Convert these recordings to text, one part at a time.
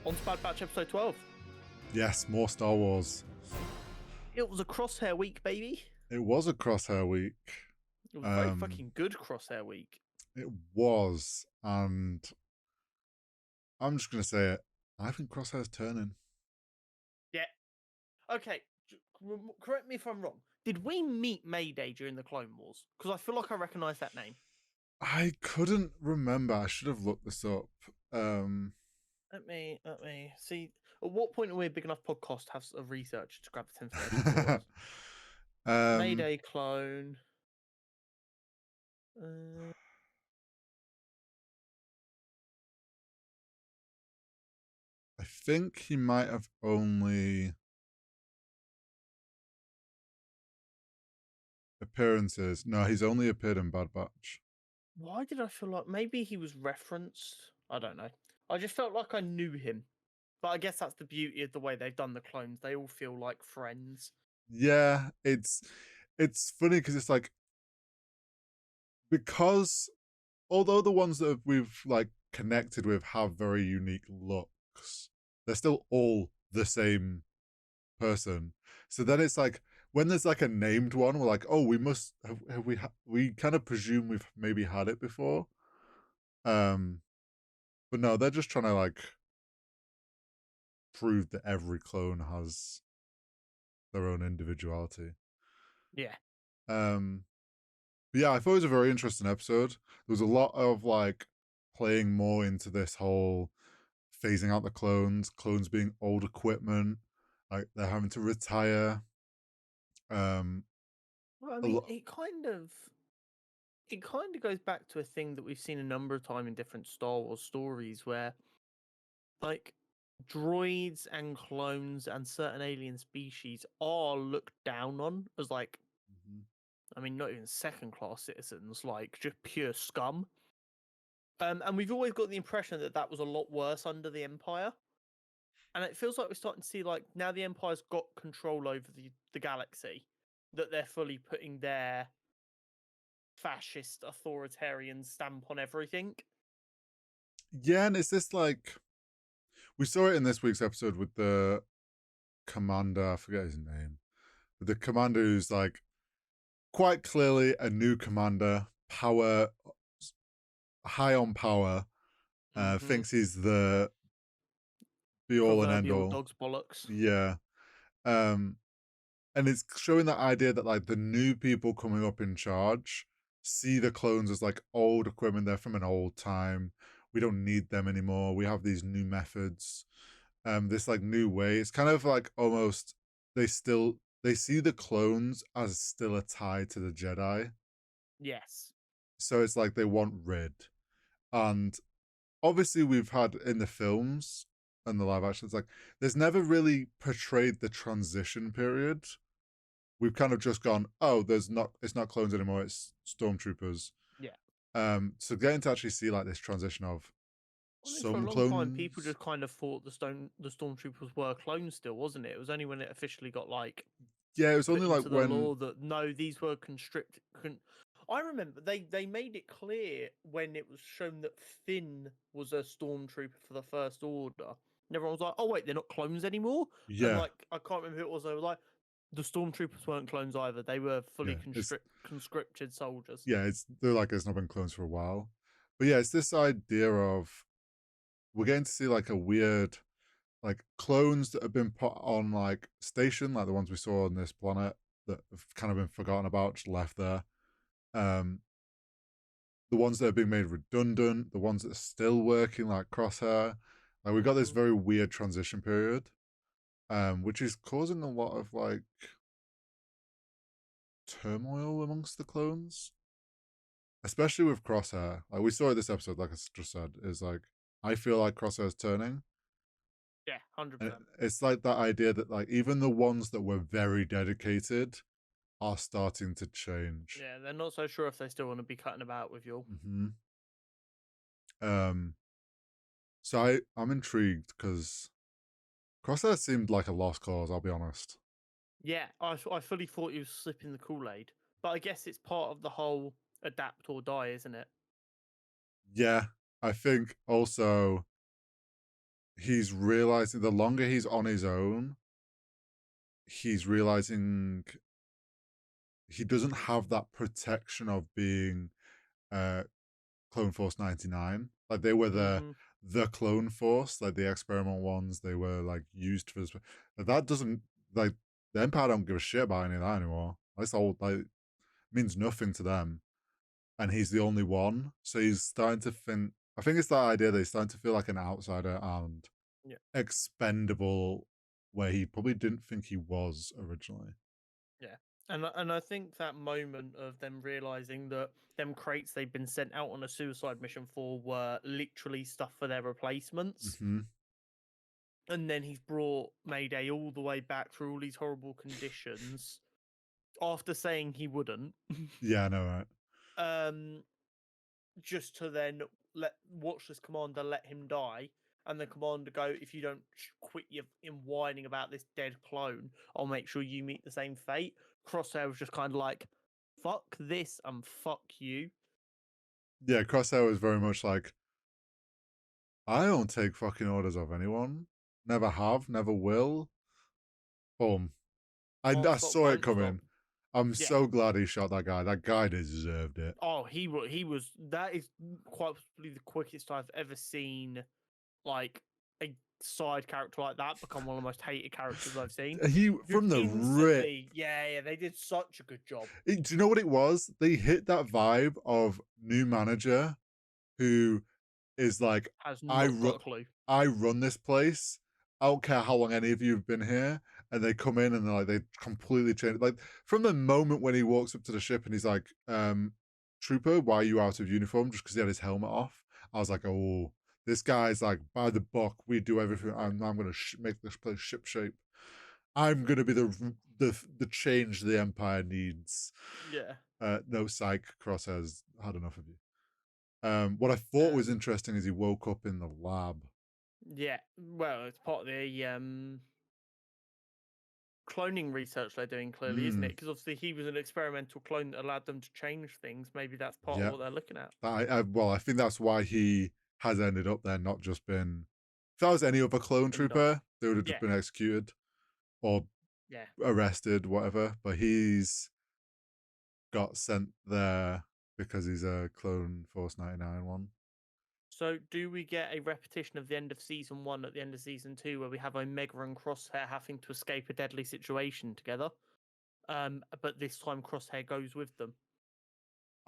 On to Bad Batch episode 12. Yes, more Star Wars. It was a crosshair week, baby. It was a crosshair week. It was a very fucking good crosshair week. It was, and I'm just gonna say it. I think Crosshair's turning. Yeah. Okay. Correct me if I'm wrong. Did we meet Mayday during the Clone Wars? Because I feel like I recognise that name. I couldn't remember. I should have looked this up. Let me see. At what point are we a big enough podcast to have a research to grab the information? Mayday clone. I think he might have only appearances. No, he's only appeared in Bad Batch. Why did I feel like maybe he was referenced? I don't know. I just felt like I knew him. But I guess that's the beauty of the way they've done the clones. They all feel like friends. Yeah, it's funny because it's like, because although the ones that we've like connected with have very unique looks, they're still all the same person. So then it's like, when there's like a named one, we're like, oh, we must have we kind of presume we've maybe had it before. But no, they're just trying to like prove that every clone has their own individuality. Yeah. But yeah, I thought it was a very interesting episode. There was a lot of like playing more into this whole phasing out the clones being old equipment, like they're having to retire. Well, I mean, it kind of goes back to a thing that we've seen a number of times in different Star Wars stories where, like, droids and clones and certain alien species are looked down on as, like, I mean, not even second-class citizens, like, just pure scum. And we've always got the impression that that was a lot worse under the Empire. And it feels like we're starting to see, like, now the Empire's got control over the galaxy, that they're fully putting their fascist authoritarian stamp on everything. Yeah, and it's this like, we saw it in this week's episode with the commander, I forget his name, but the commander who's like quite clearly a new commander, power, high on power, thinks he's the be all and end all. Dog's bollocks. Yeah. And it's showing that idea that like the new people coming up in charge see the clones as like old equipment. They're from an old time. We don't need them anymore. We have these new methods. This like new way. It's kind of like almost they see the clones as still a tie to the Jedi. Yes. So it's like they want rid. And obviously we've had in the films and the live action, it's like there's never really portrayed the transition period. We've kind of just gone, oh, it's not clones anymore, it's stormtroopers. Yeah. So getting to actually see like this transition of for a long clones. time, people just kind of thought the stormtroopers were clones still, wasn't it? It was only when it officially got like, yeah, it was only like the when law that no, these were constricted. I remember they made it clear when it was shown that Finn was a stormtrooper for the First Order. And everyone was like, "Oh wait, they're not clones anymore." Yeah. And like, I can't remember who it was. They were like, the stormtroopers weren't clones either. They were fully conscripted soldiers. Yeah, they're like, it's not been clones for a while. But yeah, it's this idea of we're getting to see like a weird like clones that have been put on like station, like the ones we saw on this planet that have kind of been forgotten about, just left there. The ones that are being made redundant, the ones that are still working, like Crosshair. Like we've got this very weird transition period, which is causing a lot of like turmoil amongst the clones, especially with Crosshair. Like we saw it this episode, like I just said, is like I feel like Crosshair's turning. Yeah, 100%. It's like that idea that like even the ones that were very dedicated are starting to change. Yeah, they're not so sure if they still want to be cutting about with you. So I'm intrigued because Crosshair seemed like a lost cause, I'll be honest. Yeah, I fully thought he was slipping the Kool-Aid, but I guess it's part of the whole adapt or die, isn't it? Yeah, I think also he's realizing the longer he's on his own, he's realizing he doesn't have that protection of being uh Clone Force 99. Like they were Mm-hmm. the Clone Force, like the experimental ones, they were like used for this. That doesn't like the Empire don't give a shit about any of that anymore. That's all like means nothing to them. And he's the only one. So he's starting to think I think it's that idea that he's starting to feel like an outsider and Yeah. expendable where he probably didn't think he was originally. Yeah. And I think that moment of them realizing that them crates they've been sent out on a suicide mission for were literally stuff for their replacements. Mm-hmm. And then he's brought Mayday all the way back through all these horrible conditions after saying he wouldn't. Yeah, I know, right? um just to then let watch this commander let him die, and the commander go, if you don't quit your in whining about this dead clone, I'll make sure you meet the same fate. Crosshair was just kind of like, fuck this and fuck you. Yeah, Crosshair was very much like, I don't take fucking orders of anyone. Never have, never will. Boom. Can't I stop, saw it won't stop. coming. I'm Yeah. so glad he shot that guy. That guy deserved it. Oh, he was, that is quite possibly the quickest I've ever seen like a side character like that become one of the most hated characters I've seen. He Just from the rip. instantly, yeah, they did such a good job. Do you know what it was? They hit that vibe of new manager who is like, Has I not got run, a clue. I run this place. I don't care how long any of you have been here. And they come in and they're like, they completely change. Like from the moment when he walks up to the ship and he's like, "Trooper, why are you out of uniform?" Just because he had his helmet off. I was like, "Oh, this guy's like by the book. We do everything. I'm gonna make this place ship shape. I'm gonna be the change the Empire needs." Yeah. No psych. Cross has had enough of you. What I thought was Um, interesting is he woke up in the lab. yeah. Well, it's part of the cloning research they're doing, clearly, isn't Mm, it? Because obviously he was an experimental clone that allowed them to change things. Maybe that's part of yeah. what they're looking at. Well, I think that's why he has ended up there, not just been. If that was any other clone Been done. trooper, they would have just Yeah. been executed or Yeah. arrested, whatever. But he's got sent there because he's a clone Force 99 one. So, do we get a repetition of the end of season 1 at the end of season 2, where we have Omega and Crosshair having to escape a deadly situation together? But this time Crosshair goes with them.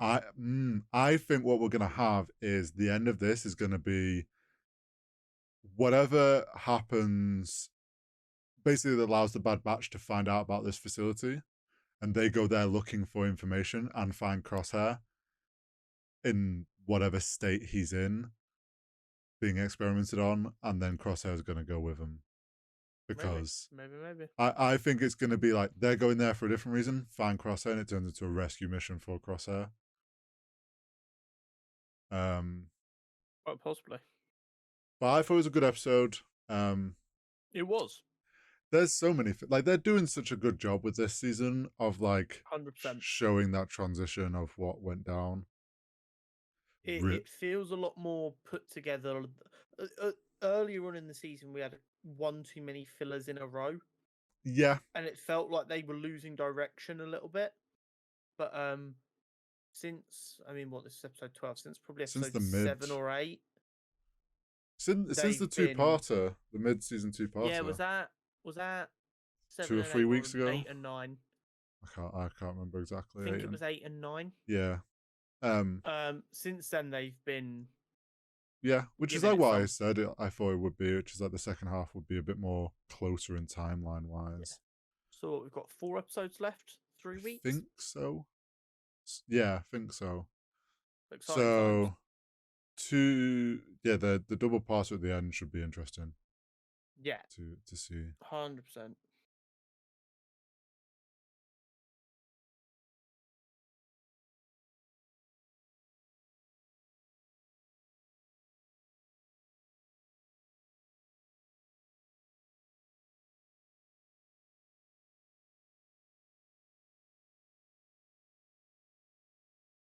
I think what we're gonna have is the end of this is gonna be whatever happens. Basically, that allows the Bad Batch to find out about this facility, and they go there looking for information and find Crosshair in whatever state he's in, being experimented on, and then Crosshair's going to go with him Maybe. because Maybe. I think it's going to be like they're going there for a different reason, find Crosshair, and it turns into a rescue mission for Crosshair. Um, Quite possibly. but I thought it was a good episode. It was. There's so many like they're doing such a good job with this season of like 100%. showing that transition of what went down. It feels a lot more put together. Earlier on in the season, we had one too many fillers in a row, Yeah, and it felt like they were losing direction a little bit. But since, I mean, what, this is episode 12, since probably since episode the mid 7 or 8, since the they've two been, parter, the mid season two yeah, parter, was that 7 2 or and 3 8 or weeks ago. 8 and 9? I can't remember I exactly. think Eight it and was 8 and 9. yeah, Since then they've been yeah, which is giving like it what I some. said. I thought it would be, which is like the second half would be a bit more closer in timeline Yeah. wise. So we've got 4 episodes left, I 3 weeks. think so. Yeah, I think so. Exciting times. So the double parter at the end should be interesting Yeah, to see. 100%.